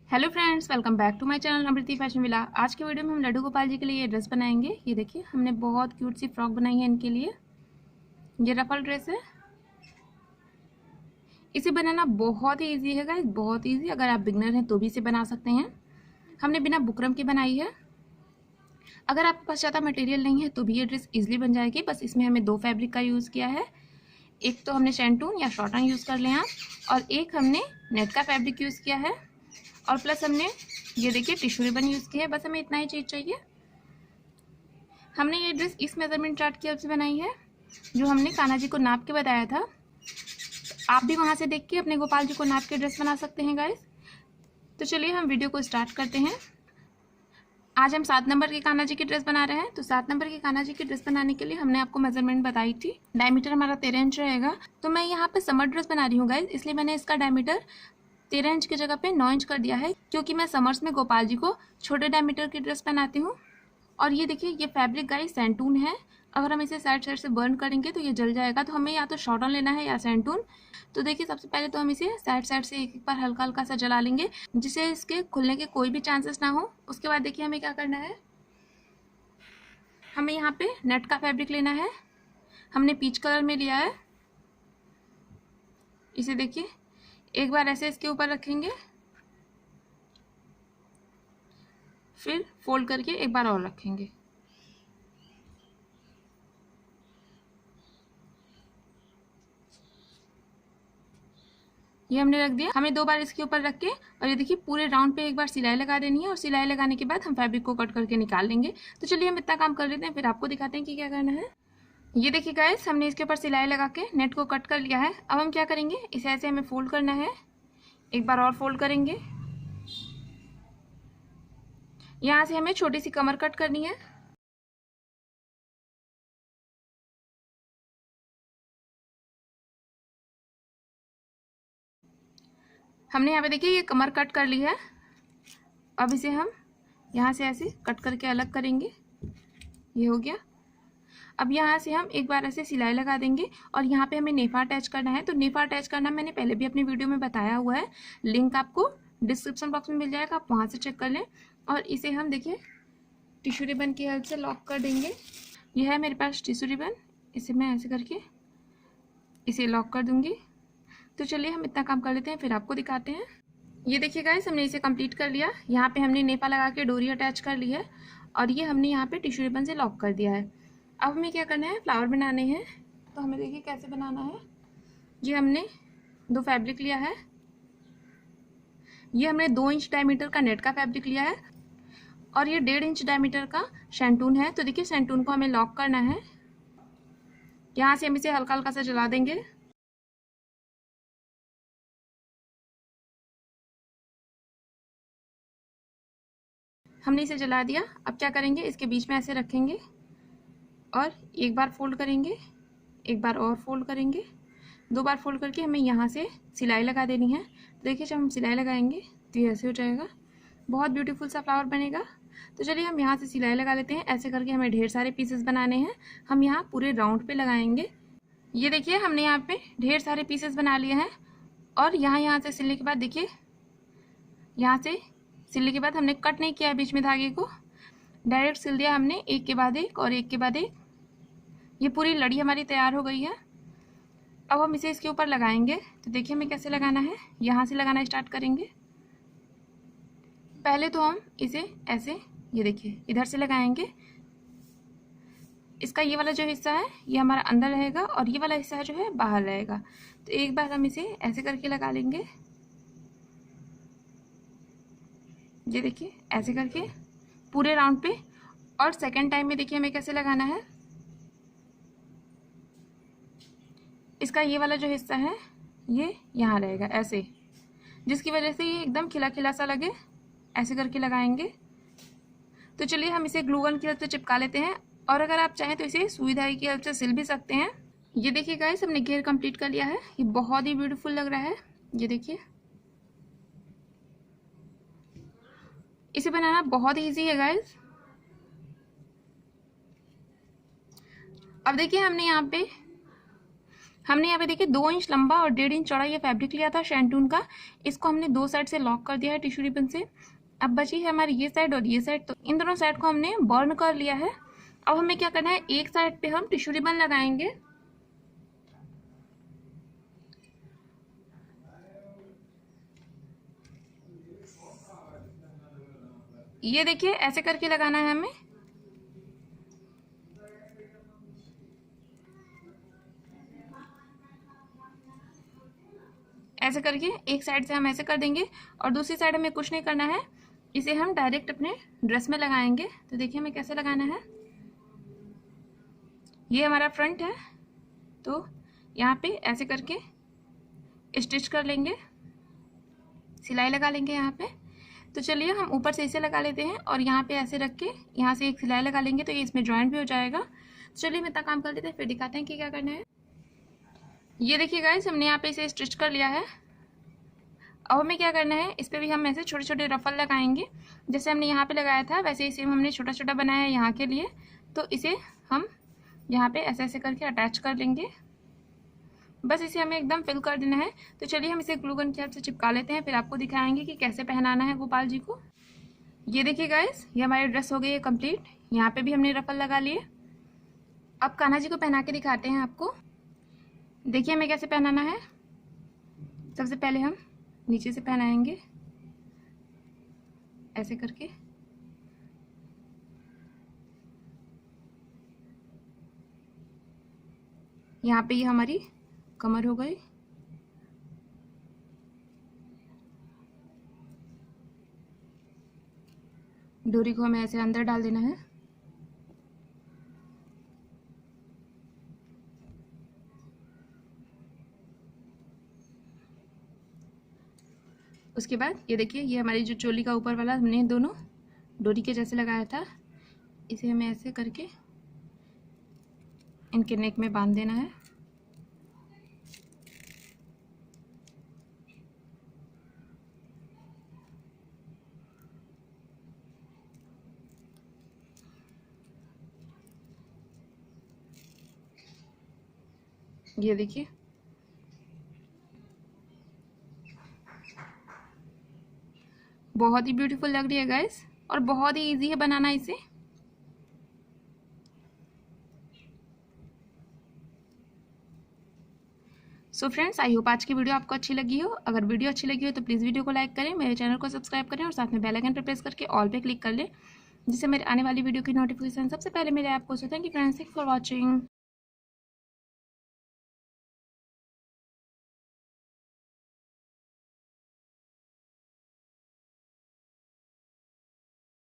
Hello friends, welcome back to my channel Amriti fashion villa. आज के video में हम लड्डू गोपाल जी के लिए ये ड्रेस बनाएंगे। ये देखिए, हमने बहुत क्यूट सी फ्रॉक बनाई है इनके लिए। ये रफल ड्रेस है। इसे बनाना बहुत ही इजी है गाइस, बहुत इजी। अगर आप बिगनर हैं तो भी इसे बना सकते हैं। हमने बिना बुकरम की बनाई है। अगर आपके पास ज़्यादा मटेरियल नहीं है तो भी ये ड्रेस इजिली बन जाएगी। बस इसमें हमें 2 फैब्रिक का यूज़ किया है। एक तो हमने शेंटून या शॉटन यूज़ कर लें आप, और एक हमने नेट का फैब्रिक यूज़ किया है, और प्लस हमने ये देखिए टिश्यू रिबन यूज़ किया है। बस हमें इतना ही चीज़ चाहिए। हमने ये ड्रेस इस मेजरमेंट चार्ट की हेल्प से बनाई है जो हमने कान्हा जी को नाप के बताया था। आप भी वहाँ से देख के अपने गोपाल जी को नाप के ड्रेस बना सकते हैं गाइस। तो चलिए हम वीडियो को स्टार्ट करते हैं। आज हम 7 नंबर के कान्हा जी की ड्रेस बना रहे हैं। तो 7 नंबर की कान्हा जी की ड्रेस बनाने के लिए हमने आपको मेजरमेंट बताई थी। डायमीटर हमारा 13 इंच रहेगा। तो मैं यहाँ पे समर ड्रेस बना रही हूँ गाइस, इसलिए मैंने इसका डायमीटर 13 इंच की जगह पे 9 इंच कर दिया है, क्योंकि मैं समर्स में गोपाल जी को छोटे डायमीटर की ड्रेस बनाती हूँ। और ये देखिए, ये फैब्रिक गाइस सेंटून है। अगर हम इसे साइड साइड से बर्न करेंगे तो ये जल जाएगा। तो हमें या तो शॉटन लेना है या सेंटून। तो देखिए, सबसे पहले तो हम इसे साइड साइड से एक बार हल्का हल्का सा जला लेंगे, जिससे इसके खुलने के कोई भी चांसेस ना हो। उसके बाद देखिए हमें क्या करना है। हमें यहाँ पे नेट का फैब्रिक लेना है। हमने पीच कलर में लिया है। इसे देखिए, एक बार ऐसे इसके ऊपर रखेंगे, फिर फोल्ड करके एक बार और रखेंगे। ये हमने रख दिया। हमें 2 बार इसके ऊपर रख के, और ये देखिए पूरे राउंड पे एक बार सिलाई लगा देनी है, और सिलाई लगाने के बाद हम फैब्रिक को कट करके निकाल लेंगे। तो चलिए हम इतना काम कर लेते हैं, फिर आपको दिखाते हैं कि क्या करना है। ये देखिए गाइस, हमने इसके ऊपर सिलाई लगा के नेट को कट कर लिया है। अब हम क्या करेंगे, इसे ऐसे हमें फोल्ड करना है। एक बार और फोल्ड करेंगे। यहाँ से हमें छोटी सी कमर कट करनी है। हमने यहाँ पे देखिए ये कमर कट कर ली है। अब इसे हम यहाँ से ऐसे कट करके अलग करेंगे। ये हो गया। अब यहाँ से हम एक बार ऐसे सिलाई लगा देंगे, और यहाँ पे हमें नेफा अटैच करना है। तो नेफा अटैच करना मैंने पहले भी अपनी वीडियो में बताया हुआ है, लिंक आपको डिस्क्रिप्शन बॉक्स में मिल जाएगा, आप वहाँ से चेक कर लें। और इसे हम देखिए टिश्यू रिबन की हेल्प से लॉक कर देंगे। यह है मेरे पास टिश्यू रिबन, इसे मैं ऐसे करके इसे लॉक कर दूंगी। तो चलिए हम इतना काम कर लेते हैं, फिर आपको दिखाते हैं। ये देखिए गाइस, हमने इसे कंप्लीट कर लिया। यहाँ पे हमने नेफा लगा के डोरी अटैच कर ली है, और ये हमने यहाँ पे टिश्यू रिबन से लॉक कर दिया है। अब हमें क्या करना है, फ्लावर बनाने हैं। तो हमें देखिए कैसे बनाना है। ये हमने 2 फैब्रिक लिया है। ये हमने 2 इंच डायमीटर का नेट का फैब्रिक लिया है, और ये 1.5 इंच डायमीटर का शेंटून है। तो देखिए शेंटून को हमें लॉक करना है। यहाँ से हम इसे हल्का हल्का सा जला देंगे। हमने इसे जला दिया। अब क्या करेंगे, इसके बीच में ऐसे रखेंगे, और एक बार फोल्ड करेंगे, एक बार और फोल्ड करेंगे, 2 बार फोल्ड करके हमें यहाँ से सिलाई लगा देनी है। तो देखिए, जब हम सिलाई लगाएंगे तो ये ऐसे हो जाएगा। बहुत ब्यूटीफुल सा फ्लावर बनेगा। तो चलिए हम यहाँ से सिलाई लगा लेते हैं। ऐसे करके हमें ढेर सारे पीसेस बनाने हैं। हम यहाँ पूरे राउंड पे लगाएंगे। ये देखिए, हमने यहाँ पे ढेर सारे पीसेस बना लिए हैं। और यहाँ से सिलने के बाद देखिए, यहाँ से सिलने के बाद हमने कट नहीं किया है बीच में धागे को, डायरेक्ट सिल दिया हमने, एक के बाद एक और एक के बाद एक। ये पूरी लड़ी हमारी तैयार हो गई है। अब हम इसे इसके ऊपर लगाएंगे। तो देखिए हमें कैसे लगाना है। यहाँ से लगाना स्टार्ट करेंगे। पहले तो हम इसे ऐसे, ये देखिए इधर से लगाएंगे। इसका ये वाला जो हिस्सा है ये हमारा अंदर रहेगा, और ये वाला हिस्सा जो है बाहर रहेगा। तो एक बार हम इसे ऐसे करके लगा लेंगे। ये देखिए ऐसे करके पूरे राउंड पे। और सेकेंड टाइम में देखिए हमें कैसे लगाना है। इसका ये वाला जो हिस्सा है ये यहाँ रहेगा ऐसे, जिसकी वजह से ये एकदम खिला खिला सा लगे। ऐसे करके लगाएंगे। तो चलिए हम इसे ग्लू गन की हेल्प से चिपका लेते हैं, और अगर आप चाहें तो इसे सुई धागे की हेल्प से सिल भी सकते हैं। ये देखिए गाइस, हमने घेर कंप्लीट कर लिया है। ये बहुत ही ब्यूटीफुल लग रहा है। ये देखिए, इसे बनाना बहुत ही ईजी है गाइस। अब देखिए, हमने यहाँ पे हमने यहाँ पे देखिए 2 इंच लंबा और 1.5 इंच चौड़ा ये फैब्रिक लिया था शैंटून का। इसको हमने 2 साइड से लॉक कर दिया है टिश्यू रिबन से। अब बची है हमारी ये साइड और ये साइड, तो इन दोनों साइड को हमने बर्न कर लिया है। अब हमें क्या करना है, एक साइड पे हम टिश्यू रिबन लगाएंगे। ये देखिए ऐसे करके लगाना है हमें। ऐसे करके एक साइड से हम ऐसे कर देंगे और दूसरी साइड हमें कुछ नहीं करना है, इसे हम डायरेक्ट अपने ड्रेस में लगाएंगे। तो देखिए हमें कैसे लगाना है। ये हमारा फ्रंट है, तो यहाँ पे ऐसे करके स्टिच कर लेंगे, सिलाई लगा लेंगे यहाँ पे। तो चलिए हम ऊपर से इसे लगा लेते हैं और यहाँ पे ऐसे रख के यहाँ से एक सिलाई लगा लेंगे, तो ये इसमें जॉइंट भी हो जाएगा। चलिए हम इतना काम कर लेते हैं, फिर दिखाते हैं कि क्या करना है। ये देखिए गाइस, हमने यहाँ पे इसे स्टिच कर लिया है। अब हमें क्या करना है, इस पर भी हम ऐसे छोटे छोटे रफल लगाएंगे। जैसे हमने यहाँ पे लगाया था वैसे ही सेम हमने छोटा छोटा बनाया है यहाँ के लिए। तो इसे हम यहाँ पे ऐसे ऐसे करके अटैच कर लेंगे। बस इसे हमें एकदम फिल कर देना है। तो चलिए हम इसे ग्लू गन की हेल्प से चिपका लेते हैं, फिर आपको दिखाएंगे कि कैसे पहनाना है गोपाल जी को। ये देखिए गाइस, ये हमारी ड्रेस हो गई है कंप्लीट। यहाँ पे भी हमने रफल लगा लिए। अब कान्हा जी को पहना के दिखाते हैं आपको। देखिए हमें कैसे पहनाना है। सबसे पहले हम नीचे से पहनाएंगे ऐसे करके। यहाँ पे ये हमारी कमर हो गई। डोरी को हमें ऐसे अंदर डाल देना है। उसके बाद ये देखिए, ये हमारी जो चोली का ऊपर वाला हमने दोनों डोरी के जैसे लगाया था, इसे हमें ऐसे करके इनके नेक में बांध देना है। ये देखिए, बहुत ही ब्यूटीफुल लग रही है गाइस, और बहुत ही इजी है बनाना इसे। सो फ्रेंड्स, आई होप आज की वीडियो आपको अच्छी लगी हो। अगर वीडियो अच्छी लगी हो तो प्लीज़ वीडियो को लाइक करें, मेरे चैनल को सब्सक्राइब करें और साथ में बेल आइकन पर प्रेस करके ऑल पे क्लिक कर लें, जिससे मेरे आने वाली वीडियो की नोटिफिकेशन सबसे पहले मेरे ऐप को। So thank you friends, thank for watching.